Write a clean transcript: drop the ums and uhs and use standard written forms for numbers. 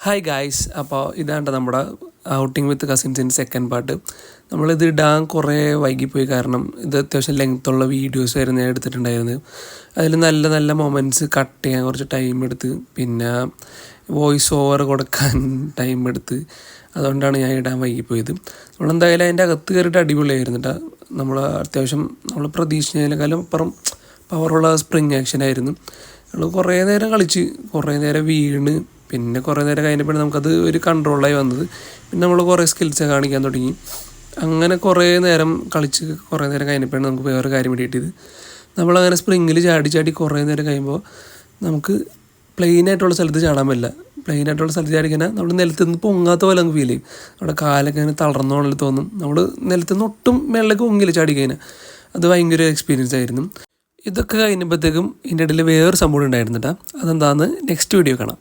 Hi guys, അപ്പോൾ ഇതാണ്ട് നമ്മുടെ ഔട്ടിങ് വിത്ത് കസിൻസിൻ്റെ സെക്കൻഡ് പാർട്ട്. നമ്മളിത് ഇടാൻ കുറേ വൈകിപ്പോയി, കാരണം ഇത് അത്യാവശ്യം ലെങ്ത്തുള്ള വീഡിയോസ് ആയിരുന്നു ഞാൻ എടുത്തിട്ടുണ്ടായിരുന്നത്. അതിൽ നല്ല നല്ല മൊമെൻറ്റ്സ് കട്ട് ചെയ്യാൻ കുറച്ച് ടൈം എടുത്ത്, പിന്നെ വോയിസ് ഓവർ കൊടുക്കാൻ ടൈം എടുത്ത്, അതുകൊണ്ടാണ് ഞാൻ ഇടാൻ വൈകിപ്പോയത്. നമ്മളെന്തായാലും അതിൻ്റെ അകത്ത് കയറിയിട്ട് അടിപൊളിയായിരുന്നു കേട്ടോ. നമ്മൾ അത്യാവശ്യം നമ്മൾ പ്രതീക്ഷിച്ചതിനേക്കാളും അപ്പുറം പവറുള്ള സ്പ്രിങ് ആക്ഷനായിരുന്നു. നമ്മൾ കുറേ നേരം കളിച്ച്, കുറേ നേരം വീണ്, പിന്നെ കുറേ നേരം കഴിഞ്ഞപ്പോൾ നമുക്കത് ഒരു കൺട്രോളായി വന്നത്. പിന്നെ നമ്മൾ കുറേ സ്കിൽസ് കാണിക്കാൻ തുടങ്ങി. അങ്ങനെ കുറേ നേരം കളിച്ച് കുറേ നേരം കഴിഞ്ഞപ്പോഴാണ് നമുക്ക് വേറെ കാര്യം പിടികിട്ടിയത്. നമ്മളങ്ങനെ സ്പ്രിങ്ങിൽ ചാടി ചാടി കുറേ നേരം കഴിയുമ്പോൾ നമുക്ക് പ്ലെയിനായിട്ടുള്ള സ്ഥലത്ത് ചാടാൻ പറ്റില്ല. പ്ലെയിനായിട്ടുള്ള സ്ഥലത്ത് ചാടിക്കഴിഞ്ഞാൽ നമ്മൾ നിലത്ത് നിന്ന് പൊങ്ങാത്ത പോലെ നമുക്ക് ഫീൽ ചെയ്യും. നമ്മുടെ കാലൊക്കെ അങ്ങനെ തളർന്ന പോലെ തോന്നും. നമ്മൾ നിലത്ത് നിന്ന് ഒട്ടും മേളിലേക്ക് പൊങ്ങില്ല ചാടിക്കഴിഞ്ഞാൽ. അത് ഭയങ്കര എക്സ്പീരിയൻസ് ആയിരുന്നു. ഇതൊക്കെ കഴിഞ്ഞപ്പോഴത്തേക്കും ഇതിൻ്റെ ഇടയിൽ വേറൊരു സംഭവം ഉണ്ടായിരുന്നു കേട്ടോ. അതെന്താണെന്ന് നെക്സ്റ്റ് വീഡിയോ കാണാം.